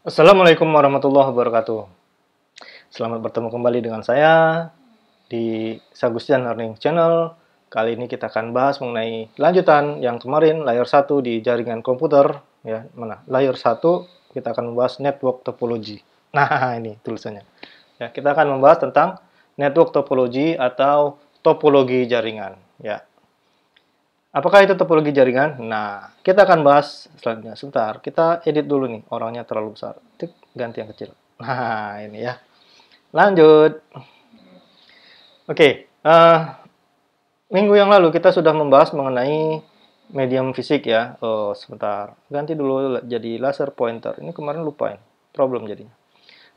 Assalamualaikum warahmatullahi wabarakatuh. Selamat bertemu kembali dengan saya di Sagustian Learning Channel. Kali ini kita akan bahas mengenai lanjutan yang kemarin layar 1 di jaringan komputer. Ya, mana? Layar 1 kita akan membahas network topology. Nah, ini tulisannya. Ya, kita akan membahas tentang network topology atau topologi jaringan. Ya, apakah itu topologi jaringan? Nah, kita akan bahas selanjutnya. Sebentar, kita edit dulu nih. Orangnya terlalu besar. Tik, ganti yang kecil. Nah, ini ya. Lanjut. Oke, minggu yang lalu kita sudah membahas mengenai medium fisik ya. Oh, sebentar. Ganti dulu jadi laser pointer. Ini kemarin lupa ya. Problem jadinya.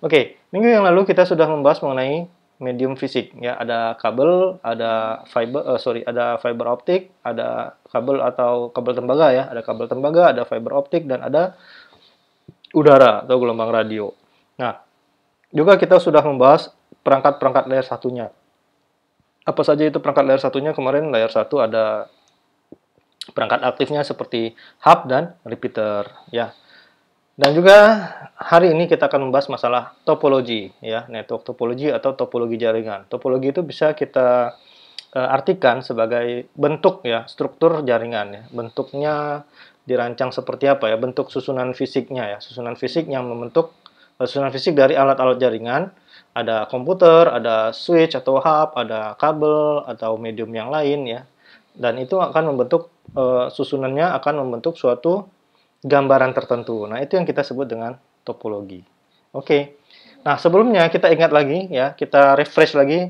Oke, minggu yang lalu kita sudah membahas mengenai medium fisik ya. Ada kabel, ada fiber optik, ada kabel atau kabel tembaga ya. Ada kabel tembaga, ada fiber optik dan ada udara atau gelombang radio. Nah, juga kita sudah membahas perangkat-perangkat layar satunya. Apa saja itu perangkat layar satunya? Kemarin layar satu ada perangkat aktifnya seperti hub dan repeater ya. Dan juga hari ini kita akan membahas masalah topologi ya, network topologi atau topologi jaringan. Topologi itu bisa kita artikan sebagai bentuk ya, struktur jaringan ya. Bentuknya dirancang seperti apa ya, bentuk susunan fisiknya ya. Susunan fisik yang membentuk susunan fisik dari alat-alat jaringan. Ada komputer, ada switch atau hub, ada kabel atau medium yang lain ya. Dan itu akan membentuk susunannya akan membentuk suatu gambaran tertentu. Nah, itu yang kita sebut dengan topologi. Oke. Nah, sebelumnya kita ingat lagi ya, kita refresh lagi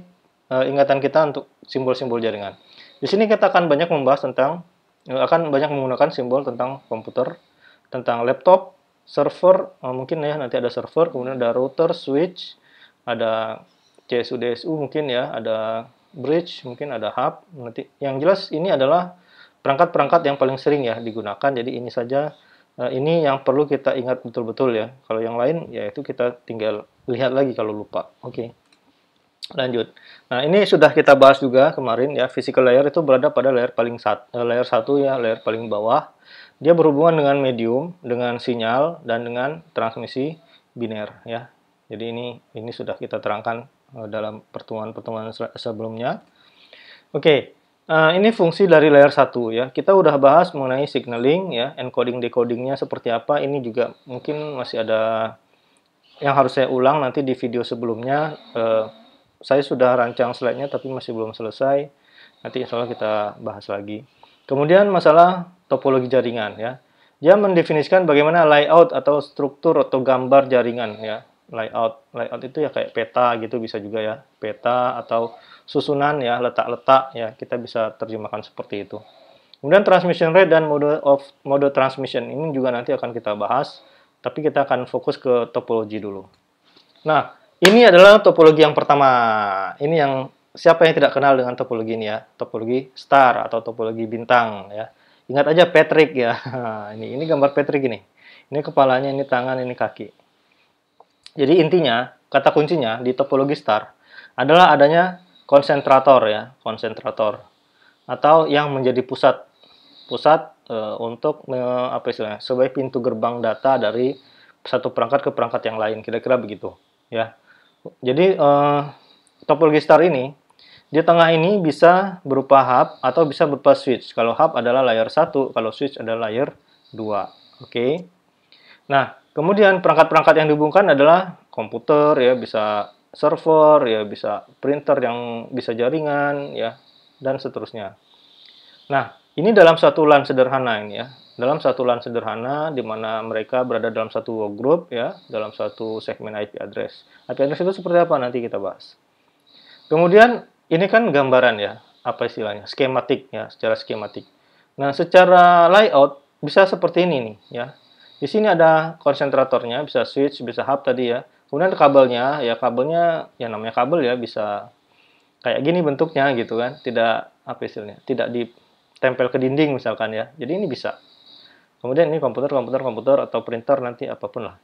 ingatan kita untuk simbol-simbol jaringan. Di sini kita akan banyak membahas tentang akan banyak menggunakan simbol tentang komputer, tentang laptop, server, mungkin ya nanti ada server, kemudian ada router, switch, ada CSU DSU mungkin ya, ada bridge, mungkin ada hub. Nanti yang jelas ini adalah perangkat-perangkat yang paling sering ya digunakan. Jadi ini saja ini yang perlu kita ingat betul-betul ya. Kalau yang lain, ya itu kita tinggal lihat lagi kalau lupa. Oke, lanjut. Nah, ini sudah kita bahas juga kemarin ya. Physical layer itu berada pada layar layar satu ya, layar paling bawah. Dia berhubungan dengan medium, dengan sinyal, dan dengan transmisi biner ya. Jadi ini sudah kita terangkan dalam pertemuan-pertemuan sebelumnya. Oke. Ini fungsi dari layer 1 ya. Kita udah bahas mengenai signaling ya, encoding decodingnya seperti apa. Ini juga mungkin masih ada yang harus saya ulang nanti di video sebelumnya. Saya sudah rancang slide-nya tapi masih belum selesai. Nanti insya Allah kita bahas lagi. Kemudian masalah topologi jaringan ya. Dia mendefinisikan bagaimana layout atau struktur atau gambar jaringan ya. Layout itu ya kayak peta gitu bisa juga ya. Peta atau susunan ya, letak-letak ya, kita bisa terjemahkan seperti itu. Kemudian transmission rate dan mode transmission ini juga nanti akan kita bahas, tapi kita akan fokus ke topologi dulu. Nah, ini adalah topologi yang pertama. Ini yang siapa yang tidak kenal dengan topologi ini ya? Topologi star atau topologi bintang ya. Ingat aja Patrick ya. Ini gambar Patrick ini. Ini kepalanya, ini tangan, ini kaki. Jadi intinya, kata kuncinya di topologi star adalah adanya konsentrator ya, konsentrator atau yang menjadi pusat untuk apa istilahnya, sebagai pintu gerbang data dari satu perangkat ke perangkat yang lain, kira-kira begitu ya. Jadi topologi star ini di tengah ini bisa berupa hub atau bisa berupa switch. Kalau hub adalah layer 1, kalau switch adalah layer 2. Oke. Nah, kemudian perangkat-perangkat yang dihubungkan adalah komputer ya, bisa server ya, bisa printer yang bisa jaringan ya, dan seterusnya. Nah, ini dalam satu LAN sederhana ini ya. Dalam satu LAN sederhana di mana mereka berada dalam satu workgroup ya, dalam satu segmen IP address. IP address itu seperti apa nanti kita bahas. Kemudian ini kan gambaran ya, apa istilahnya? Skematik ya, secara skematik. Nah, secara layout bisa seperti ini nih ya. Di sini ada konsentratornya, bisa switch, bisa hub tadi ya. Kemudian kabelnya, ya kabelnya, ya namanya kabel ya, bisa kayak gini bentuknya gitu kan. Tidak, apa istilahnya, tidak ditempel ke dinding misalkan ya. Jadi ini bisa. Kemudian ini komputer atau printer nanti apapun lah.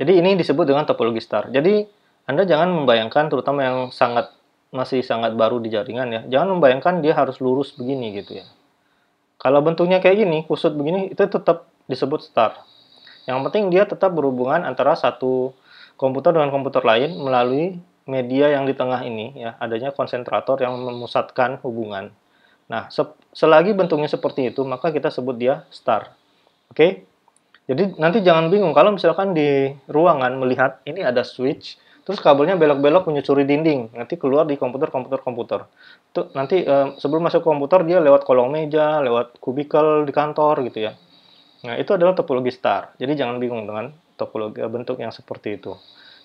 Jadi ini disebut dengan topologi star. Jadi Anda jangan membayangkan, terutama yang masih sangat baru di jaringan ya, jangan membayangkan dia harus lurus begini gitu ya. Kalau bentuknya kayak gini, kusut begini, itu tetap disebut star. Yang penting dia tetap berhubungan antara satu komputer dengan komputer lain melalui media yang di tengah ini, ya, adanya konsentrator yang memusatkan hubungan. Nah, selagi bentuknya seperti itu, maka kita sebut dia star. Oke? Jadi nanti jangan bingung kalau misalkan di ruangan melihat ini ada switch, terus kabelnya belok-belok menyusuri dinding, nanti keluar di komputer. Tuh nanti sebelum masuk ke komputer dia lewat kolong meja, lewat kubikel di kantor gitu ya. Nah, itu adalah topologi star. Jadi jangan bingung dengan topologi bentuk yang seperti itu.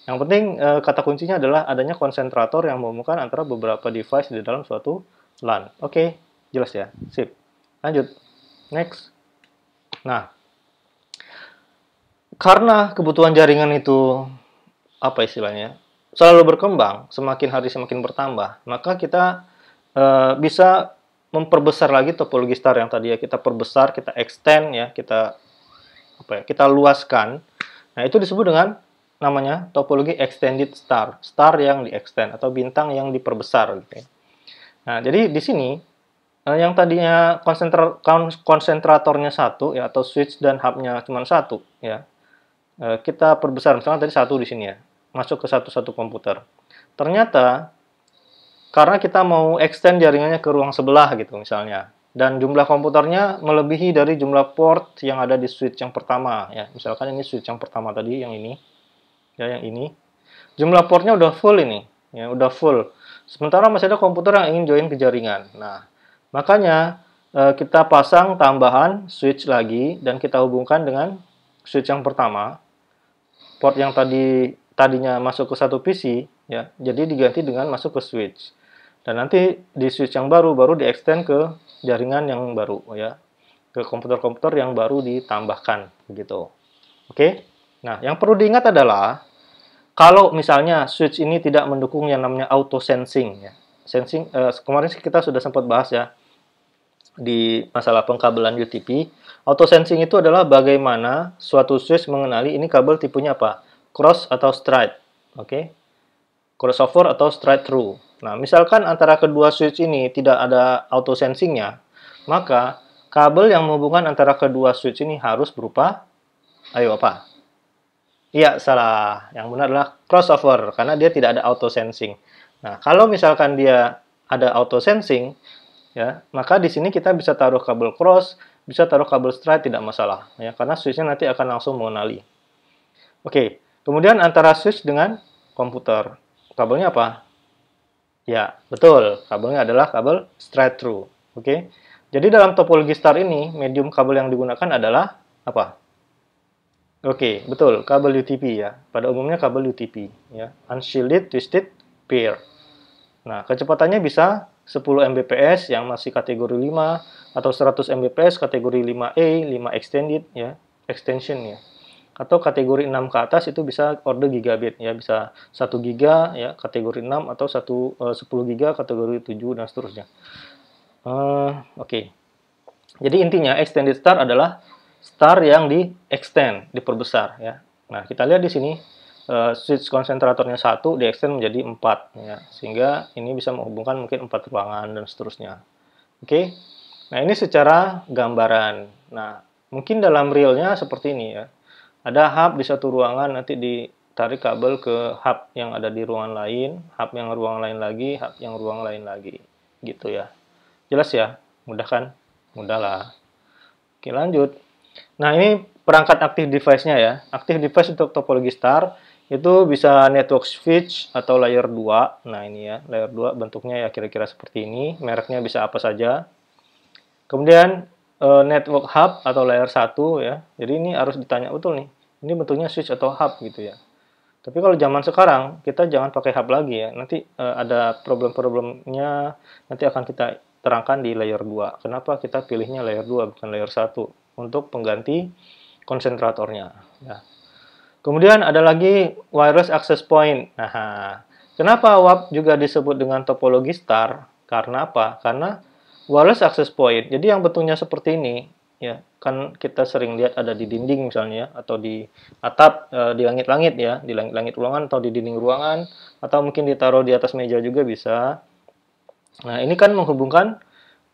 Yang penting kata kuncinya adalah adanya konsentrator yang menghubungkan antara beberapa device di dalam suatu LAN. Oke, jelas ya? Sip. Lanjut. Next. Nah, karena kebutuhan jaringan itu apa istilahnya? Selalu berkembang, semakin hari semakin bertambah, maka kita bisa memperbesar lagi topologi star yang tadi ya kita perbesar, kita extend ya, kita kita luaskan. Nah, itu disebut dengan namanya topologi extended star, star yang di-extend atau bintang yang diperbesar gitu ya. Nah, jadi di sini yang tadinya konsentratornya satu ya atau switch dan hubnya cuma satu ya. Kita perbesar misalnya tadi satu di sini ya, masuk ke satu komputer. Ternyata karena kita mau extend jaringannya ke ruang sebelah gitu misalnya, dan jumlah komputernya melebihi dari jumlah port yang ada di switch yang pertama ya. Misalkan ini switch yang pertama tadi yang ini. Ya, yang ini. Jumlah portnya udah full ini, ya, udah full. Sementara masih ada komputer yang ingin join ke jaringan. Nah, makanya kita pasang tambahan switch lagi dan kita hubungkan dengan switch yang pertama. Port yang tadinya masuk ke satu PC ya, jadi diganti dengan masuk ke switch. Dan nanti di switch yang baru di-extend ke jaringan yang baru ya, ke komputer-komputer yang baru ditambahkan begitu. Oke. Nah, yang perlu diingat adalah kalau misalnya switch ini tidak mendukung yang namanya auto sensing ya. Sensing kemarin kita sudah sempat bahas ya di masalah pengkabelan UTP. Auto sensing itu adalah bagaimana suatu switch mengenali ini kabel tipenya apa? Cross atau straight. Oke. Crossover atau straight through. Nah, misalkan antara kedua switch ini tidak ada auto sensingnya, maka kabel yang menghubungkan antara kedua switch ini harus berupa, ayo apa? Iya, salah. Yang benar adalah crossover, karena dia tidak ada auto sensing. Nah, kalau misalkan dia ada auto sensing, ya, maka di sini kita bisa taruh kabel cross, bisa taruh kabel straight, tidak masalah. Ya, karena switch-nya nanti akan langsung mengenali. Oke, kemudian antara switch dengan komputer. Kabelnya apa? Ya, betul. Kabelnya adalah kabel straight through. Oke. Jadi dalam topologi star ini, medium kabel yang digunakan adalah apa? Oke, betul. Kabel UTP ya. Pada umumnya kabel UTP ya. Unshielded Twisted Pair. Nah, kecepatannya bisa 10 Mbps yang masih kategori 5 atau 100 Mbps kategori 5A, 5 extended ya, extension ya. Atau kategori 6 ke atas itu bisa order gigabit ya, bisa 1 giga ya kategori 6 atau 10 giga kategori 7 dan seterusnya. Oke. Jadi intinya extended star adalah star yang di-extend, diperbesar ya. Nah, kita lihat di sini switch konsentratornya 1 di-extend menjadi 4 ya. Sehingga ini bisa menghubungkan mungkin 4 ruangan dan seterusnya. Oke. Nah, ini secara gambaran. Nah, mungkin dalam realnya seperti ini ya. Ada hub di satu ruangan, nanti ditarik kabel ke hub yang ada di ruangan lain, hub yang ruangan lain lagi, hub yang ruangan lain lagi. Gitu ya. Jelas ya? Mudah kan? Mudah lah. Oke, lanjut. Nah, ini perangkat active device-nya ya. Active device untuk topologi star itu bisa network switch atau layer 2. Nah, ini ya, layer 2 bentuknya ya kira-kira seperti ini. Mereknya bisa apa saja. Kemudian network hub atau layer 1 ya. Jadi ini harus ditanya betul nih. Ini bentuknya switch atau hub gitu ya. Tapi kalau zaman sekarang kita jangan pakai hub lagi ya. Nanti ada problem-problemnya nanti akan kita terangkan di layer 2. Kenapa kita pilihnya layer 2 bukan layer 1 untuk pengganti konsentratornya ya. Kemudian ada lagi wireless access point. Nah, kenapa WAP juga disebut dengan topologi star? Karena apa? Karena wireless access point. Jadi yang bentuknya seperti ini, ya kan kita sering lihat ada di dinding misalnya, atau di atap, di langit-langit ya, di langit-langit ruangan atau di dinding ruangan, atau mungkin ditaruh di atas meja juga bisa. Nah, ini kan menghubungkan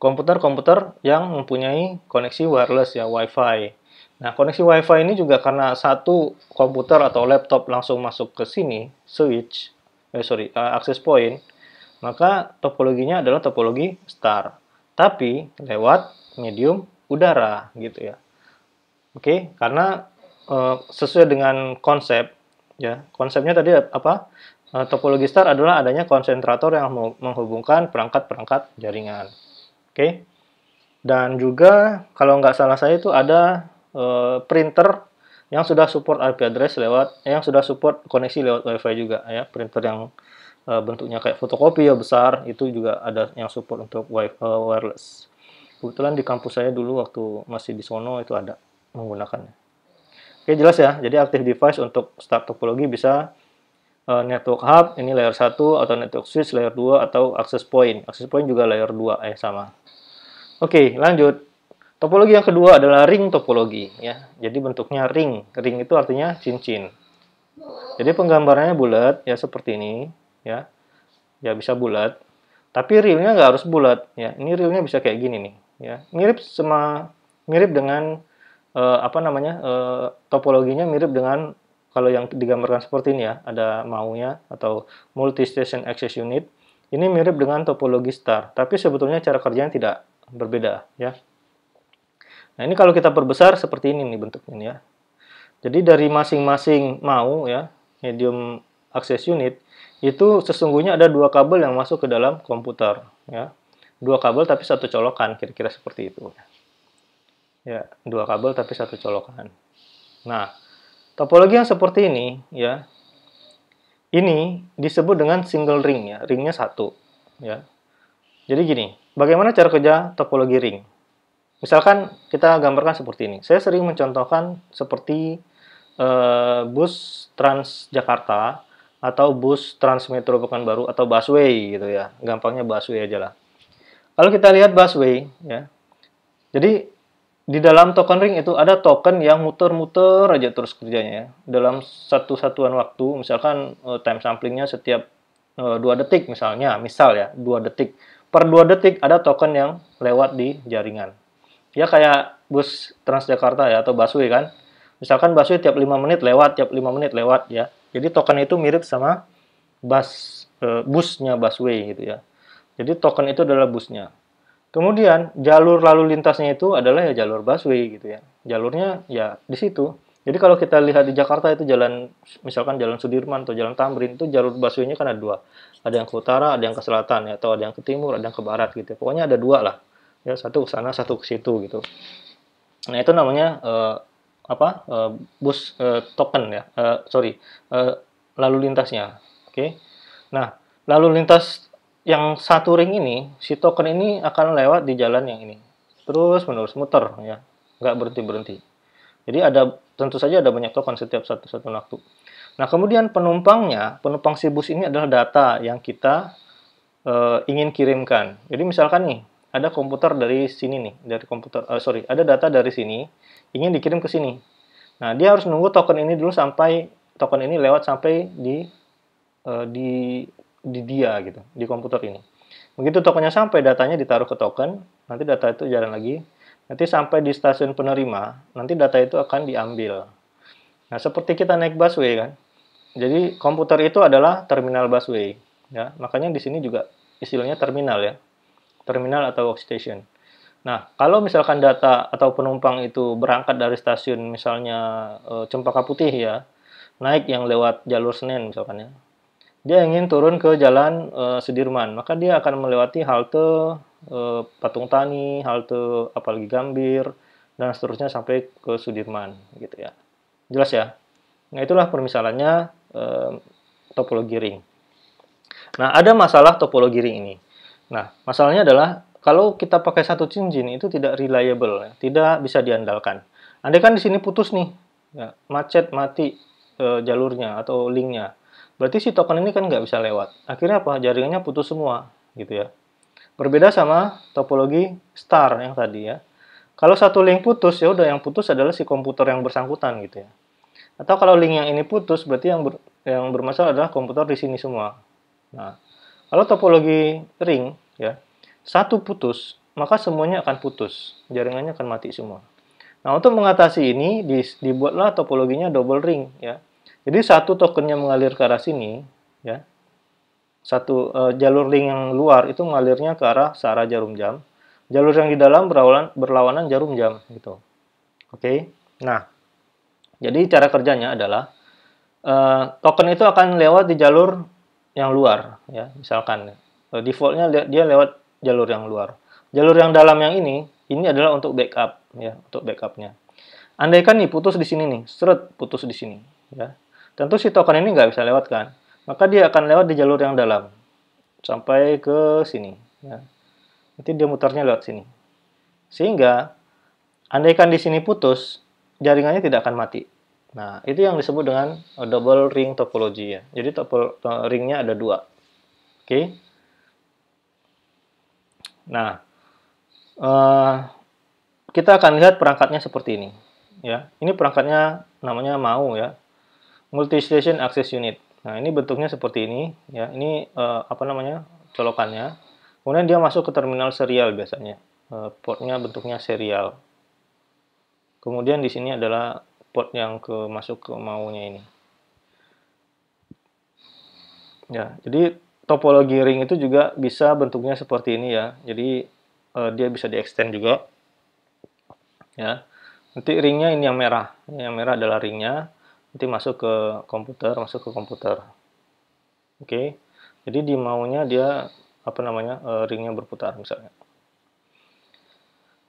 komputer-komputer yang mempunyai koneksi wireless ya, Wi-Fi. Nah, koneksi WiFi ini juga karena satu komputer atau laptop langsung masuk ke sini, access point, maka topologinya adalah topologi star. Tapi lewat medium udara gitu ya. Oke, karena sesuai dengan konsep ya. Konsepnya tadi apa? Topologi star adalah adanya konsentrator yang menghubungkan perangkat-perangkat jaringan. Oke. Dan juga kalau nggak salah saya itu ada printer yang sudah support IP address yang sudah support koneksi lewat WiFi juga ya. Printer yang bentuknya kayak fotokopi ya besar, itu juga ada yang support untuk wireless. Kebetulan di kampus saya dulu waktu masih di sono itu ada menggunakannya. Oke, jelas ya. Jadi active device untuk start topologi bisa network hub, ini layer 1, atau network switch layer 2, atau access point. Access point juga layer 2, sama. Oke, lanjut. Topologi yang kedua adalah ring topologi. Ya. Jadi bentuknya ring. Ring itu artinya cincin. Jadi penggambarannya bulat, ya seperti ini. Ya, ya bisa bulat. Tapi realnya nggak harus bulat. Ya, ini realnya bisa kayak gini nih. Ya, mirip dengan topologinya mirip dengan kalau yang digambarkan seperti ini ya, ada maunya atau multi-station access unit. Ini mirip dengan topologi star, tapi sebetulnya cara kerjanya tidak berbeda ya. Nah, ini kalau kita perbesar seperti ini nih bentuknya ya. Jadi dari masing-masing mau ya, medium access unit, itu sesungguhnya ada dua kabel yang masuk ke dalam komputer ya. Dua kabel tapi satu colokan, kira-kira seperti itu. Ya, dua kabel tapi satu colokan. Nah, topologi yang seperti ini ya, ini disebut dengan single ring ya, ringnya satu ya. Jadi gini, bagaimana cara kerja topologi ring? Misalkan kita gambarkan seperti ini. Saya sering mencontohkan seperti bus Transjakarta atau bus Transmetro Pekanbaru atau busway gitu ya. Gampangnya busway aja lah. Kalau kita lihat busway ya. Jadi di dalam token ring itu ada token yang muter-muter aja terus kerjanya ya. Dalam satu satuan waktu, misalkan time samplingnya setiap 2 detik misalnya, misal ya, 2 detik. Per 2 detik ada token yang lewat di jaringan. Ya kayak bus Transjakarta ya atau busway kan. Misalkan busway tiap 5 menit lewat, tiap 5 menit lewat ya. Jadi token itu mirip sama busnya busway gitu ya. Jadi token itu adalah busnya. Kemudian jalur lalu lintasnya itu adalah ya jalur busway gitu ya. Jalurnya ya di situ. Jadi kalau kita lihat di Jakarta itu jalan, misalkan jalan Sudirman atau jalan Tamrin itu jalur busway-nya kan ada dua. Ada yang ke utara, ada yang ke selatan ya, atau ada yang ke timur, ada yang ke barat gitu. Pokoknya ada dua lah. Ya, satu ke sana, satu ke situ gitu. Nah, itu namanya bus token ya. Lalu lintasnya. Oke. Nah, lalu lintas yang satu ring ini, si token ini akan lewat di jalan yang ini. Terus menerus muter ya, nggak berhenti-berhenti. Jadi tentu saja ada banyak token setiap satu waktu. Nah, kemudian penumpang si bus ini adalah data yang kita ingin kirimkan. Jadi misalkan nih, ada komputer dari sini nih, ada data dari sini, ingin dikirim ke sini. Nah, dia harus nunggu token ini dulu sampai token ini lewat sampai di dia gitu, di komputer ini. Begitu tokennya sampai, datanya ditaruh ke token, nanti data itu jalan lagi, nanti sampai di stasiun penerima, nanti data itu akan diambil. Nah, seperti kita naik busway kan. Jadi komputer itu adalah terminal busway, ya. Makanya di sini juga istilahnya terminal ya. Terminal atau workstation. Nah, kalau misalkan data atau penumpang itu berangkat dari stasiun misalnya Cempaka Putih ya, naik yang lewat jalur Senen misalkan ya. Dia ingin turun ke jalan Sudirman, maka dia akan melewati halte Patung Tani, halte apalagi Gambir, dan seterusnya sampai ke Sudirman, gitu ya. Jelas ya? Nah, itulah permisalannya topologi ring. Nah, ada masalah topologi ring ini. Nah, masalahnya adalah kalau kita pakai satu cincin itu tidak reliable, ya, tidak bisa diandalkan. Andai kan di sini putus nih, ya, macet, mati jalurnya atau linknya. Berarti si token ini kan nggak bisa lewat. Akhirnya apa? Jaringannya putus semua, gitu ya. Berbeda sama topologi star yang tadi ya. Kalau satu link putus, ya udah yang putus adalah si komputer yang bersangkutan gitu ya. Atau kalau link yang ini putus, berarti yang bermasalah adalah komputer di sini semua. Nah, kalau topologi ring ya, satu putus, maka semuanya akan putus. Jaringannya akan mati semua. Nah, untuk mengatasi ini dibuatlah topologinya double ring ya. Jadi satu tokennya mengalir ke arah sini ya. Satu jalur ring yang luar itu mengalirnya ke arah searah jarum jam. Jalur yang di dalam berlawanan jarum jam gitu. Oke. Nah, jadi cara kerjanya adalah token itu akan lewat di jalur yang luar ya. Misalkan defaultnya dia lewat jalur yang luar. Jalur yang dalam yang ini adalah untuk backup ya, untuk backupnya. Andaikan nih putus di sini nih, seret putus di sini ya. Tentu si token ini nggak bisa lewat kan. Maka dia akan lewat di jalur yang dalam sampai ke sini ya. Nanti dia mutarnya lewat sini. Sehingga andaikan di sini putus, jaringannya tidak akan mati. Nah, itu yang disebut dengan double ring topology ya. Jadi ringnya ada dua. Oke. Nah, kita akan lihat perangkatnya seperti ini. Ya, ini perangkatnya namanya MAU ya, Multi Station Access Unit. Nah, ini bentuknya seperti ini. Ya, ini apa namanya colokannya. Kemudian dia masuk ke terminal serial biasanya. Portnya bentuknya serial. Kemudian di sini adalah port yang masuk ke maunya ini. Ya, jadi topologi ring itu juga bisa bentuknya seperti ini ya. Jadi dia bisa di-extend juga. Ya. Nanti ringnya ini yang merah. Yang merah adalah ringnya. Nanti masuk ke komputer, Oke. Jadi di maunya dia apa namanya? Ringnya berputar misalnya.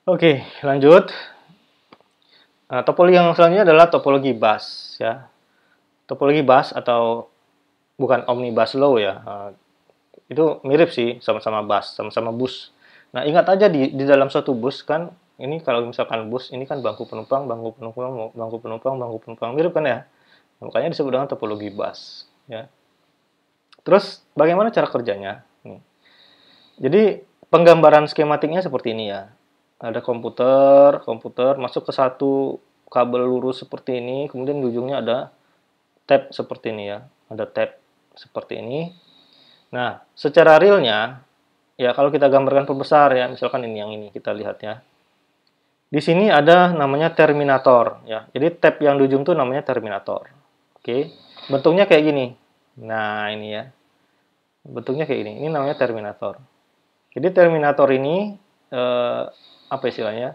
Oke, lanjut. Nah, topologi yang selanjutnya adalah topologi bus ya. Topologi bus atau bukan omnibus law ya. Itu mirip sih, sama-sama bus, sama-sama bus. Nah, ingat aja di dalam suatu bus kan, ini kalau misalkan bus ini kan bangku penumpang, mirip kan ya? Nah, makanya disebut dengan topologi bus ya. Terus bagaimana cara kerjanya? Nih. Jadi penggambaran skematiknya seperti ini ya. Ada komputer masuk ke satu kabel lurus seperti ini, kemudian di ujungnya ada tab seperti ini ya. Ada tab seperti ini. Nah, secara realnya, ya kalau kita gambarkan perbesar ya, misalkan ini yang ini kita lihat ya. Di sini ada namanya terminator ya. Jadi tab yang di ujung tuh namanya terminator. Oke. Bentuknya kayak gini. Nah, ini ya. Bentuknya kayak gini. Ini namanya terminator. Jadi terminator ini apa istilahnya?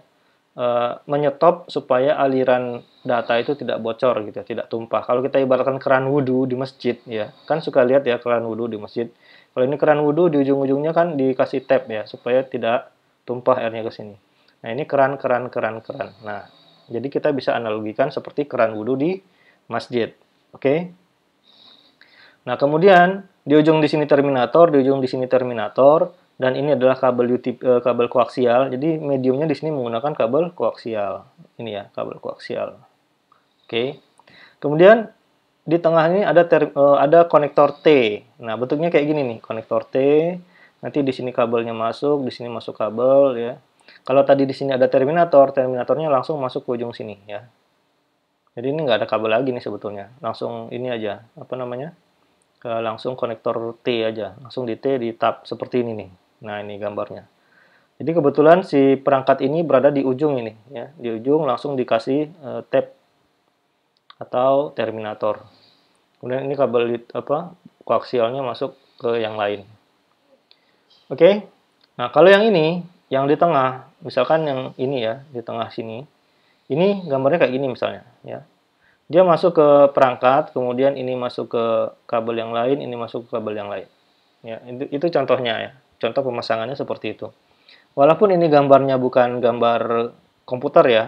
Menyetop supaya aliran data itu tidak bocor gitu, tidak tumpah. Kalau kita ibaratkan keran wudhu di masjid ya, kan suka lihat ya keran wudhu di masjid. Kalau ini keran wudhu di ujung-ujungnya kan dikasih tab ya, supaya tidak tumpah airnya ke sini. Nah, ini keran. Nah, jadi kita bisa analogikan seperti keran wudhu di masjid. Oke? Nah, kemudian di ujung di sini terminator, di ujung di sini terminator, dan ini adalah kabel koaksial. Jadi mediumnya di sini menggunakan kabel koaksial. Ini ya, kabel koaksial. Oke. Kemudian di tengah ini ada konektor T. Nah, bentuknya kayak gini nih, konektor T. Nanti di sini kabelnya masuk, di sini masuk kabel ya. Kalau tadi di sini ada terminatornya langsung masuk ke ujung sini ya. Jadi ini nggak ada kabel lagi nih sebetulnya. Langsung ini aja, apa namanya? Langsung konektor T aja, langsung di T di tab seperti ini nih. Nah, ini gambarnya. Jadi kebetulan si perangkat ini berada di ujung ini ya, di ujung langsung dikasih tab atau terminator. Kemudian ini kabel koaksialnya masuk ke yang lain. Oke. Nah, kalau yang ini, yang di tengah, misalkan yang ini ya, di tengah sini. Ini gambarnya kayak gini misalnya ya. Dia masuk ke perangkat, kemudian ini masuk ke kabel yang lain, ini masuk ke kabel yang lain. Ya, itu contohnya ya. Contoh pemasangannya seperti itu. Walaupun ini gambarnya bukan gambar komputer ya,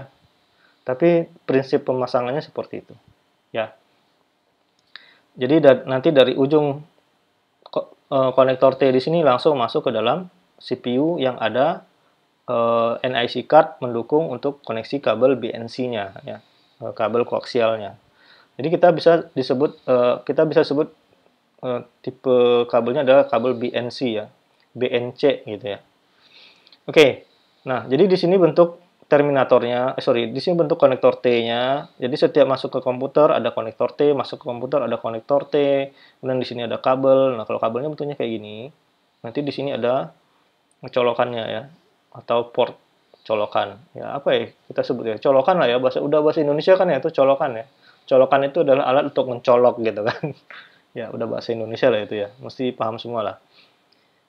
tapi prinsip pemasangannya seperti itu. Ya. Jadi nanti dari ujung konektor T di sini langsung masuk ke dalam CPU yang ada NIC card mendukung untuk koneksi kabel BNC-nya ya. Kabel koaksialnya. Jadi kita bisa sebut tipe kabelnya adalah kabel BNC ya, BNC gitu ya. Oke. Nah, jadi di sini bentuk terminatornya, di sini bentuk konektor T-nya. Jadi setiap masuk ke komputer ada konektor T, masuk ke komputer ada konektor T. Kemudian di sini ada kabel. Nah, kalau kabelnya bentuknya kayak gini, nanti di sini ada colokannya ya, atau port colokan. Ya, apa ya kita sebut ya? Colokan lah ya, bahasa Indonesia kan ya itu colokan ya. Colokan itu adalah alat untuk mencolok gitu kan. Ya, udah bahasa Indonesia lah itu ya. Mesti paham semua lah.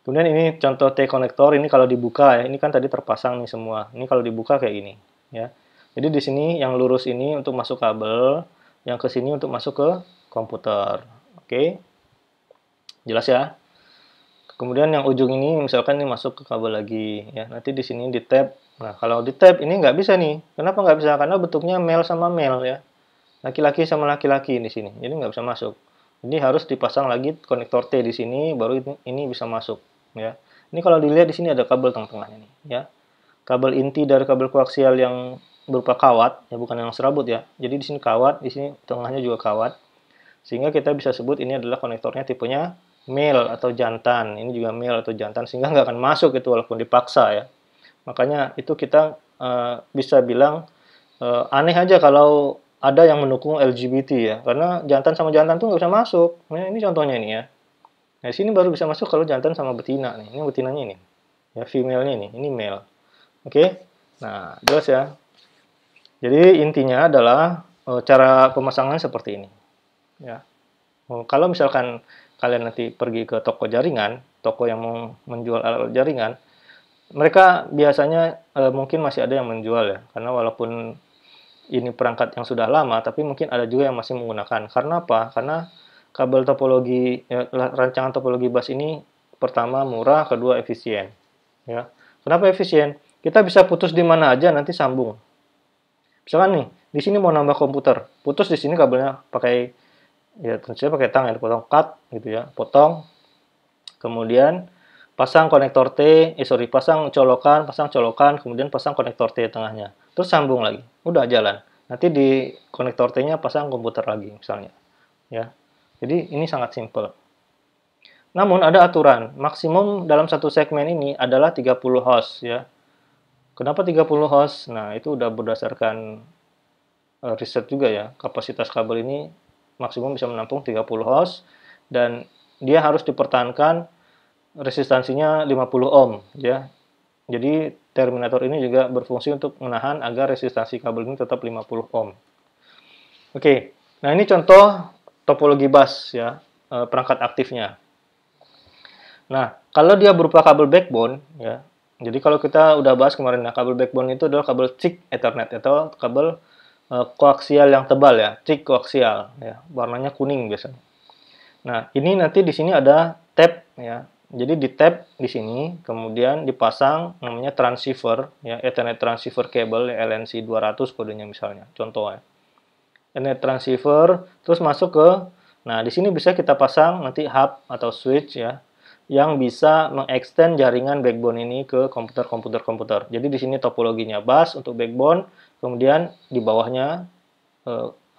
Kemudian ini contoh T-konektor, ini kalau dibuka ya, ini kan tadi terpasang nih semua. Ini kalau dibuka kayak gini, ya. Jadi di sini yang lurus ini untuk masuk kabel, yang ke sini untuk masuk ke komputer. Oke. Jelas ya? Kemudian yang ujung ini misalkan ini masuk ke kabel lagi, ya. Nanti di sini di tab. Nah, kalau di tab ini nggak bisa nih. Kenapa nggak bisa? Karena bentuknya male sama male ya. Laki-laki sama laki-laki di sini. Jadi nggak bisa masuk. Jadi harus dipasang lagi konektor T di sini, baru ini bisa masuk. Ya, ini kalau dilihat di sini ada kabel tengah-tengahnya nih, ya. Kabel inti dari kabel koaksial yang berupa kawat, ya bukan yang serabut ya. Jadi di sini kawat, di sini tengahnya juga kawat. Sehingga kita bisa sebut ini adalah konektornya tipenya male atau jantan. Ini juga male atau jantan sehingga nggak akan masuk itu walaupun dipaksa ya. Makanya itu kita bisa bilang aneh aja kalau ada yang mendukung LGBT ya. Karena jantan sama jantan tuh nggak bisa masuk. Nah, ini contohnya ini ya. Nah, sini baru bisa masuk kalau jantan sama betina nih. Ini betinanya ini. Ya, female-nya ini male. Oke. Nah, jelas ya. Jadi intinya adalah cara pemasangan seperti ini. Ya. Kalau misalkan kalian nanti pergi ke toko jaringan, toko yang mau menjual alat jaringan, mereka biasanya mungkin masih ada yang menjual ya. Karena walaupun ini perangkat yang sudah lama, tapi mungkin ada juga yang masih menggunakan. Karena apa? Karena kabel topologi rancangan topologi bus ini pertama murah, kedua efisien. Ya, kenapa efisien? Kita bisa putus di mana aja nanti sambung. Misalkan nih, di sini mau nambah komputer, putus di sini kabelnya pakai ya tentu saja pakai tang ya, potong cut gitu ya, potong. Kemudian pasang konektor T, pasang colokan, kemudian pasang konektor T tengahnya. Terus sambung lagi. Udah jalan. Nanti di konektor T-nya pasang komputer lagi misalnya. Ya. Jadi ini sangat simpel. Namun ada aturan, maksimum dalam satu segmen ini adalah 30 host ya. Kenapa 30 host? Nah, itu udah berdasarkan riset juga ya. Kapasitas kabel ini maksimum bisa menampung 30 host dan dia harus dipertahankan resistansinya 50 ohm ya. Jadi terminator ini juga berfungsi untuk menahan agar resistansi kabel ini tetap 50 ohm. Oke. Nah, ini contoh topologi bus ya, perangkat aktifnya. Nah, kalau dia berupa kabel backbone ya. Jadi kalau kita udah bahas kemarin ya, kabel backbone itu adalah kabel thick Ethernet atau kabel koaksial yang tebal ya, thick koaksial ya, warnanya kuning biasanya. Nah, ini nanti di sini ada tab ya. Jadi di tab di sini kemudian dipasang namanya transceiver ya, Ethernet transceiver cable ya, LNC 200 kodenya misalnya. Contoh ya. Ethernet transceiver terus masuk ke, nah di sini bisa kita pasang nanti hub atau switch ya yang bisa mengextend jaringan backbone ini ke komputer. Jadi di sini topologinya bus untuk backbone, kemudian di bawahnya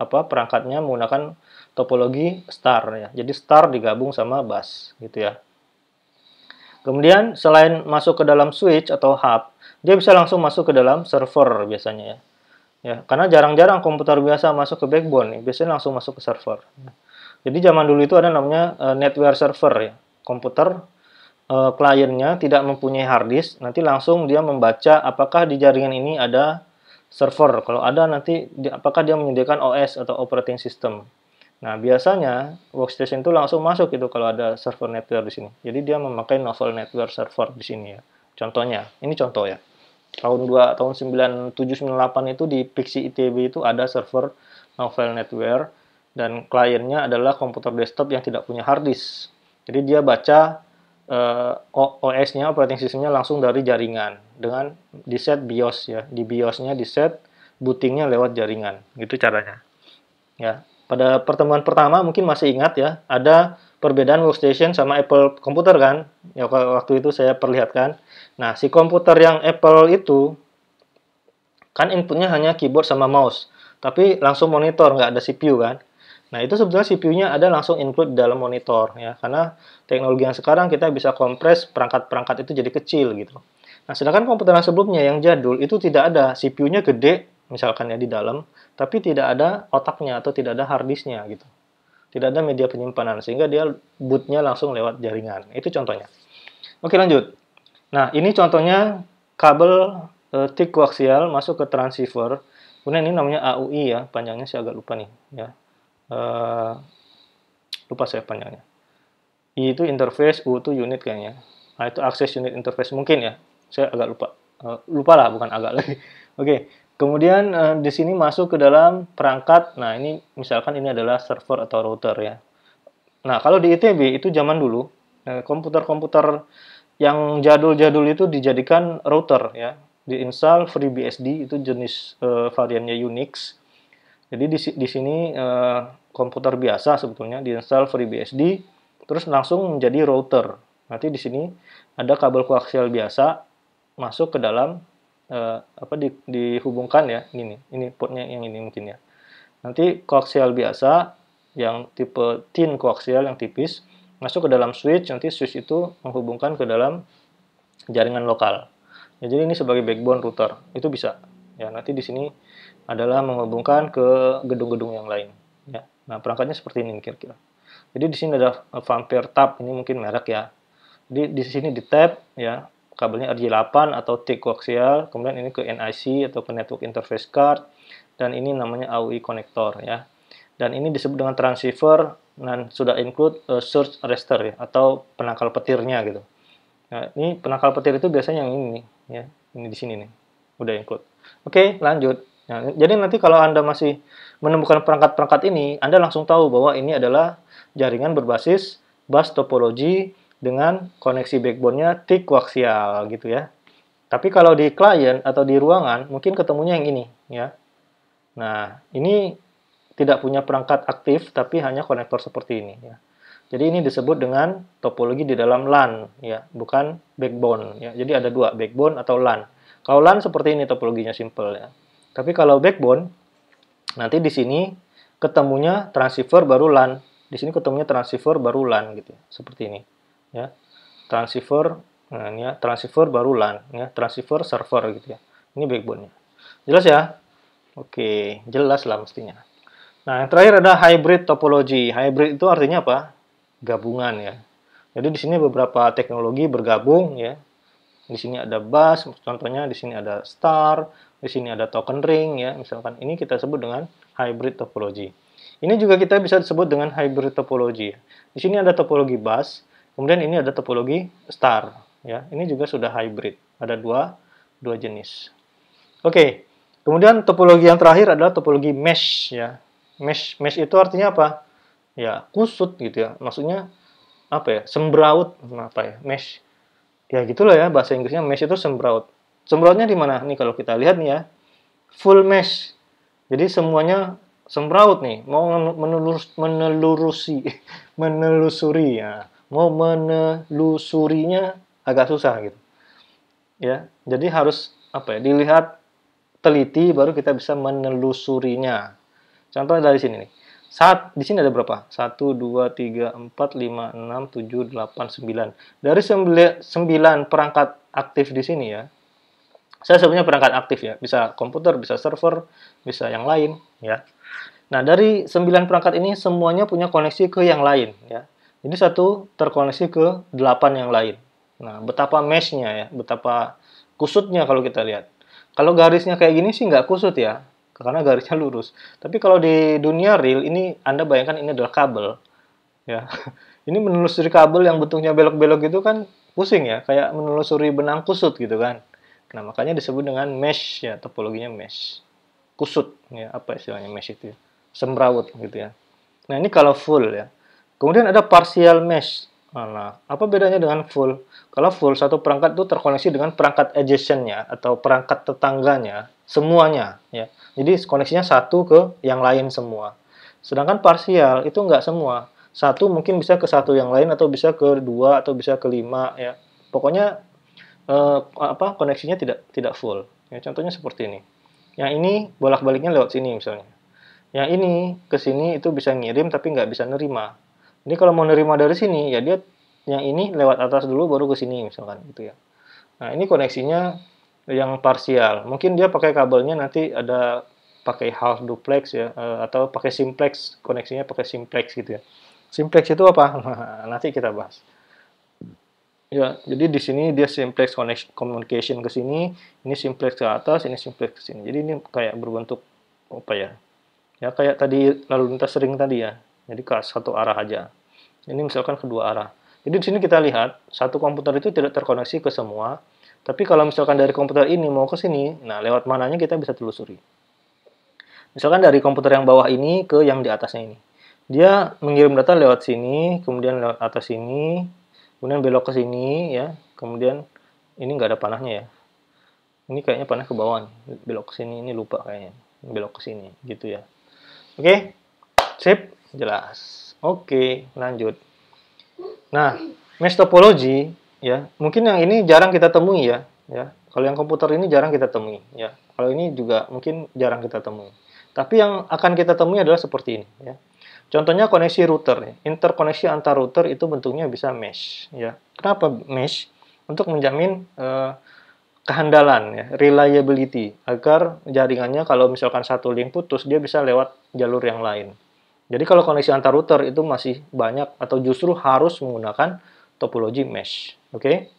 perangkatnya menggunakan topologi star ya. Jadi star digabung sama bus gitu ya. Kemudian selain masuk ke dalam switch atau hub, dia bisa langsung masuk ke dalam server biasanya ya. Ya, karena jarang-jarang komputer biasa masuk ke backbone, nih. Biasanya langsung masuk ke server. Jadi zaman dulu itu ada namanya network server ya. Komputer kliennya tidak mempunyai hard disk, nanti langsung dia membaca apakah di jaringan ini ada server. Kalau ada nanti apakah dia menyediakan OS atau operating system. Nah, biasanya workstation itu langsung masuk itu kalau ada server network di sini. Jadi dia memakai novel network server di sini ya. Contohnya, ini contoh ya. Tahun 9798 itu di Pixie ITB itu ada server novel network dan kliennya adalah komputer desktop yang tidak punya hard disk. Jadi dia baca OS-nya, operating system-nya langsung dari jaringan dengan di set BIOS ya. Di BIOS-nya di set booting-nya lewat jaringan. Gitu caranya. Ya. Pada pertemuan pertama mungkin masih ingat ya, ada perbedaan workstation sama Apple komputer kan? Ya waktu itu saya perlihatkan. Nah, si komputer yang Apple itu kan inputnya hanya keyboard sama mouse, tapi langsung monitor, nggak ada CPU kan? Nah, itu sebetulnya CPU-nya ada langsung include dalam monitor ya, karena teknologi yang sekarang kita bisa kompres perangkat-perangkat itu jadi kecil gitu. Nah, sedangkan komputer yang sebelumnya yang jadul itu tidak ada, CPU-nya gede misalkan ya di dalam, tapi tidak ada otaknya atau tidak ada hard disk-nya gitu. Tidak ada media penyimpanan sehingga dia boot-nya langsung lewat jaringan. Itu contohnya. Oke, lanjut. Nah, ini contohnya kabel TIG koaksial masuk ke transceiver. Kemudian ini namanya AUI ya, panjangnya saya agak lupa nih ya. Lupa saya panjangnya. I itu interface, U itu unit kayaknya. Nah, itu access unit interface mungkin ya. Saya agak lupa. Lupa lah, bukan agak lagi. Oke. Kemudian di sini masuk ke dalam perangkat. Nah, ini misalkan ini adalah server atau router ya. Nah, kalau di ITB itu zaman dulu, komputer-komputer yang jadul-jadul itu dijadikan router ya. Diinstal FreeBSD, itu jenis variannya Unix. Jadi di sini komputer biasa sebetulnya diinstal FreeBSD, terus langsung menjadi router. Nanti di sini ada kabel koaksial biasa masuk ke dalam dihubungkan ya, ini portnya yang ini mungkin ya. Nanti koaksial biasa yang tipe thin koaksial yang tipis masuk ke dalam switch, nanti switch itu menghubungkan ke dalam jaringan lokal. Ya, jadi ini sebagai backbone router, itu bisa. Ya, nanti di sini adalah menghubungkan ke gedung-gedung yang lain. Ya. Nah, perangkatnya seperti ini kira-kira. Jadi di sini ada Vampire Tab, ini mungkin merek ya. Jadi di sini di tab ya, kabelnya RJ8 atau TIG koaksial, kemudian ini ke NIC atau ke Network Interface Card, dan ini namanya AUI connector ya. Dan ini disebut dengan transceiver dan sudah include surge arrestor ya, atau penangkal petirnya gitu. Nah, ini penangkal petir itu biasanya yang ini nih, ya. Ini di sini nih. Udah include. Oke, lanjut. Nah, jadi nanti kalau Anda masih menemukan perangkat-perangkat ini, Anda langsung tahu bahwa ini adalah jaringan berbasis bus topologi dengan koneksi backbone-nya TIG koaksial gitu ya. Tapi kalau di klien atau di ruangan, mungkin ketemunya yang ini ya. Nah, ini tidak punya perangkat aktif, tapi hanya konektor seperti ini ya. Jadi ini disebut dengan topologi di dalam LAN, ya, bukan backbone. Ya. Jadi ada dua, backbone atau LAN. Kalau LAN seperti ini topologinya simple ya. Tapi kalau backbone, nanti di sini ketemunya transceiver baru LAN. Di sini ketemunya transceiver baru LAN gitu, ya. Seperti ini, ya. Transceiver, nah ini ya, transceiver baru LAN, ya, transceiver server gitu ya. Ini backbone-nya. Jelas ya? Oke, jelas lah mestinya. Nah, yang terakhir ada hybrid topologi. Hybrid itu artinya apa? Gabungan ya. Jadi di sini beberapa teknologi bergabung ya. Di sini ada bus, contohnya di sini ada star, di sini ada token ring ya. Misalkan ini kita sebut dengan hybrid topologi. Ini juga kita bisa sebut dengan hybrid topologi. Di sini ada topologi bus, kemudian ini ada topologi star ya. Ini juga sudah hybrid. Ada dua jenis. Oke. Kemudian topologi yang terakhir adalah topologi mesh ya. Mesh itu artinya apa? Ya, kusut gitu ya. Maksudnya apa ya? Sembraut apa ya? Mesh. Ya gitulah ya bahasa Inggrisnya, mesh itu sembraut. Sembrautnya di mana? Nih kalau kita lihat nih ya. Full mesh. Jadi semuanya sembraut nih. Mau menelusuri ya. Mau menelusurinya agak susah gitu. Ya. Jadi harus apa ya? Dilihat teliti baru kita bisa menelusurinya. Contoh dari sini nih. Di sini ada berapa? 1, 2, 3, 4, 5, 6, 7, 8, 9. Dari 9 perangkat aktif di sini ya. Saya sebutnya perangkat aktif ya. Bisa komputer, bisa server, bisa yang lain ya. Nah, dari 9 perangkat ini semuanya punya koneksi ke yang lain ya. Jadi satu terkoneksi ke 8 yang lain. Nah, betapa mesh-nya ya, betapa kusutnya kalau kita lihat. Kalau garisnya kayak gini sih nggak kusut ya, karena garisnya lurus. Tapi kalau di dunia real, ini Anda bayangkan ini adalah kabel. Ya. Ini menelusuri kabel yang bentuknya belok-belok gitu kan pusing ya, kayak menelusuri benang kusut gitu kan. Nah, makanya disebut dengan mesh ya, topologinya mesh. Kusut ya, apa istilahnya mesh itu ya? Semrawut gitu ya. Nah, ini kalau full ya. Kemudian ada partial mesh. Nah, apa bedanya dengan full? Kalau full, satu perangkat itu terkoneksi dengan perangkat adjacent-nya atau perangkat tetangganya, semuanya. Ya. Jadi koneksinya satu ke yang lain semua. Sedangkan parsial itu nggak semua. Satu mungkin bisa ke satu yang lain atau bisa ke dua atau bisa ke lima. Ya. Pokoknya koneksinya tidak full. Ya, contohnya seperti ini. Yang ini bolak-baliknya lewat sini misalnya. Yang ini ke sini itu bisa ngirim tapi nggak bisa nerima. Jadi kalau mau nerima dari sini, ya dia yang ini lewat atas dulu baru ke sini misalkan gitu ya. Nah, ini koneksinya yang parsial. Mungkin dia pakai kabelnya nanti ada pakai half duplex ya atau pakai simplex, koneksinya pakai simplex gitu ya. Simplex itu apa? Nah, nanti kita bahas. Ya, jadi di sini dia simplex communication ke sini, ini simplex ke atas, ini simplex ke sini. Jadi ini kayak berbentuk apa ya? Ya kayak tadi lalu lintas ring tadi ya. Jadi ke satu arah aja. Ini misalkan kedua arah. Jadi di sini kita lihat satu komputer itu tidak terkoneksi ke semua. Tapi kalau misalkan dari komputer ini mau ke sini, nah lewat mananya kita bisa telusuri. Misalkan dari komputer yang bawah ini ke yang di atasnya ini. Dia mengirim data lewat sini, kemudian lewat atas sini, kemudian belok ke sini ya. Kemudian ini nggak ada panahnya ya. Ini kayaknya panah ke bawah nih. Belok ke sini, ini lupa kayaknya. Belok ke sini gitu ya. Oke. Sip, jelas. Oke, lanjut. Nah, mesh topology ya, mungkin yang ini jarang kita temui ya, ya. Kalau yang komputer ini jarang kita temui ya. Kalau ini juga mungkin jarang kita temui. Tapi yang akan kita temui adalah seperti ini ya. Contohnya koneksi router ya. Interkoneksi antar router itu bentuknya bisa mesh ya. Kenapa mesh? Untuk menjamin kehandalan ya, reliability agar jaringannya kalau misalkan satu link putus dia bisa lewat jalur yang lain. Jadi kalau koneksi antar router itu masih banyak atau justru harus menggunakan topologi mesh. Oke.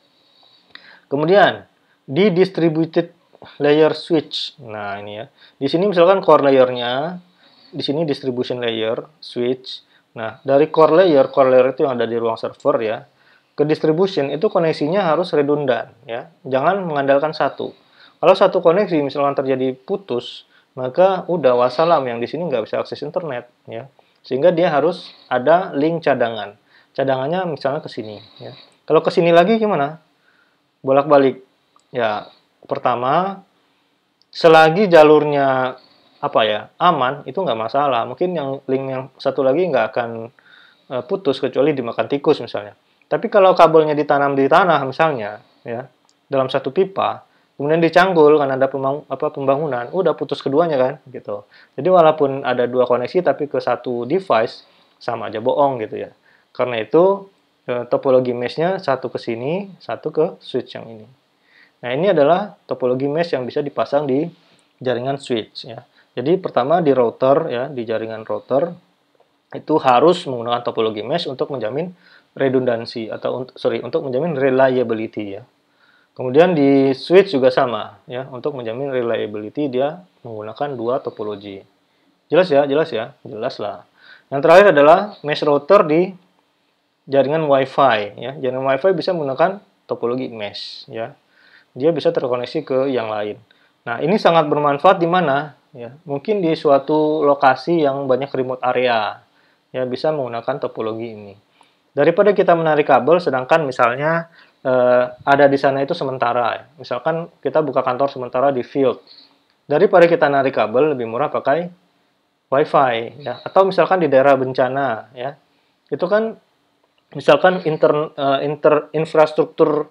Kemudian di distributed layer switch. Nah, ini ya. Di sini misalkan core layer-nya, di sini distribution layer switch. Nah, dari core layer itu yang ada di ruang server ya, ke distribution itu koneksinya harus redundan ya. Jangan mengandalkan satu. Kalau satu koneksi misalkan terjadi putus, maka udah wassalam, yang di sini nggak bisa akses internet ya. Sehingga dia harus ada link cadangan. Cadangannya misalnya ke sini ya. Kalau ke sini lagi gimana? Bolak-balik. Ya, pertama selagi jalurnya apa ya, aman, itu nggak masalah. Mungkin yang link yang satu lagi nggak akan putus kecuali dimakan tikus misalnya. Tapi kalau kabelnya ditanam di tanah misalnya ya, dalam satu pipa, kemudian dicanggul karena ada pembangunan, udah putus keduanya kan gitu. Jadi walaupun ada dua koneksi tapi ke satu device sama aja bohong gitu ya. Karena itu topologi mesh-nya satu ke sini, satu ke switch yang ini. Nah, ini adalah topologi mesh yang bisa dipasang di jaringan switch ya. Jadi pertama di router ya, di jaringan router itu harus menggunakan topologi mesh untuk menjamin redundansi atau untuk menjamin reliability ya. Kemudian di switch juga sama ya, untuk menjamin reliability dia menggunakan dua topologi. Jelas ya, jelas ya, jelas lah. Yang terakhir adalah mesh router di jaringan WiFi ya. Jaringan WiFi bisa menggunakan topologi mesh ya. Dia bisa terkoneksi ke yang lain. Nah, ini sangat bermanfaat di mana? Ya, mungkin di suatu lokasi yang banyak remote area. Ya, bisa menggunakan topologi ini. Daripada kita menarik kabel, sedangkan misalnya ada di sana itu sementara. Misalkan kita buka kantor sementara di field. Daripada kita narik kabel, lebih murah pakai WiFi. Ya. Atau misalkan di daerah bencana. Ya. Itu kan misalkan infrastruktur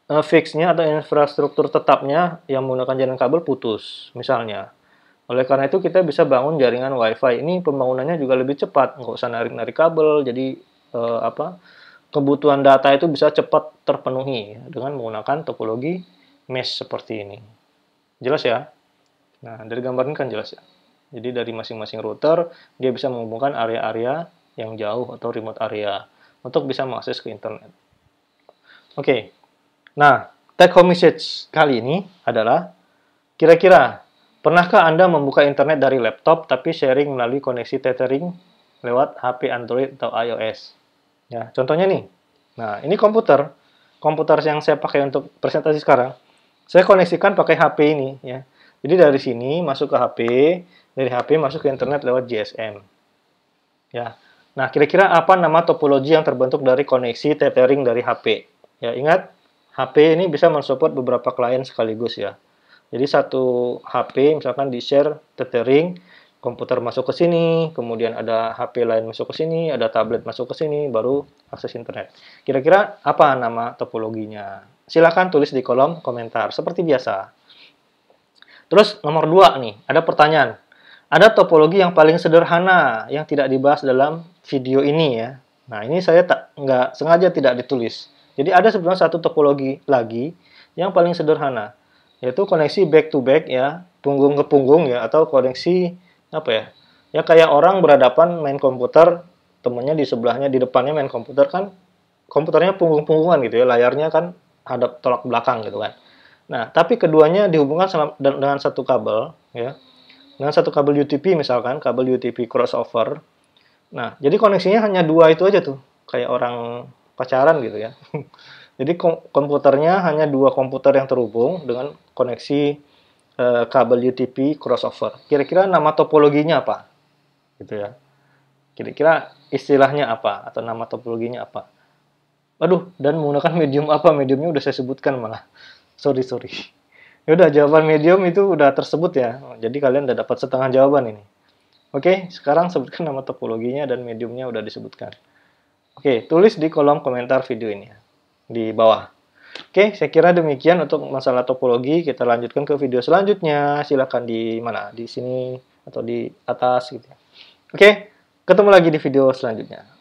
fixnya atau infrastruktur tetapnya yang menggunakan jaringan kabel putus, misalnya. Oleh karena itu kita bisa bangun jaringan WiFi. Ini pembangunannya juga lebih cepat, nggak usah narik-narik kabel. Jadi kebutuhan data itu bisa cepat terpenuhi dengan menggunakan topologi mesh seperti ini. Jelas ya? Nah, dari gambar ini kan jelas ya. Jadi dari masing-masing router dia bisa menghubungkan area-area yang jauh atau remote area untuk bisa mengakses ke internet. Oke. Nah, take home message kali ini adalah kira-kira pernahkah Anda membuka internet dari laptop tapi sharing melalui koneksi tethering lewat HP Android atau iOS? Ya, contohnya nih. Nah, ini komputer yang saya pakai untuk presentasi sekarang. Saya koneksikan pakai HP ini ya. Jadi dari sini masuk ke HP, dari HP masuk ke internet lewat GSM. Ya. Nah, kira-kira apa nama topologi yang terbentuk dari koneksi tethering dari HP? Ya, ingat, HP ini bisa mensupport beberapa klien sekaligus ya. Jadi satu HP misalkan di-share tethering, komputer masuk ke sini, kemudian ada HP lain masuk ke sini, ada tablet masuk ke sini, baru akses internet. Kira-kira apa nama topologinya? Silakan tulis di kolom komentar, seperti biasa. Terus nomor 2 nih, ada pertanyaan. Ada topologi yang paling sederhana yang tidak dibahas dalam video ini ya. Nah, ini saya nggak sengaja tidak ditulis. Jadi ada sebenarnya satu topologi lagi yang paling sederhana, yaitu koneksi back to back ya, punggung ke punggung ya, atau koneksi apa ya? Ya kayak orang berhadapan main komputer, temennya di sebelahnya, di depannya main komputer kan komputernya punggung-punggungan gitu ya, layarnya kan hadap tolak belakang gitu kan. Nah, tapi keduanya dihubungkan dengan satu kabel ya. Dengan satu kabel UTP misalkan, kabel UTP crossover. Nah, jadi koneksinya hanya dua itu aja tuh, kayak orang pacaran gitu ya. Jadi komputernya hanya dua komputer yang terhubung dengan koneksi kabel UTP crossover. Kira-kira nama topologinya apa? Gitu ya. Kira-kira istilahnya apa atau nama topologinya apa? Aduh, dan menggunakan medium apa? Mediumnya udah saya sebutkan malah. Sorry, sorry. Ya udah, jawaban medium itu udah tersebut ya. Jadi kalian udah dapat setengah jawaban ini. Oke, sekarang sebutkan nama topologinya dan mediumnya udah disebutkan. Oke, tulis di kolom komentar video ini ya, di bawah. Oke, saya kira demikian untuk masalah topologi. Kita lanjutkan ke video selanjutnya. Silakan di mana? Di sini atau di atas gitu. Oke, ketemu lagi di video selanjutnya.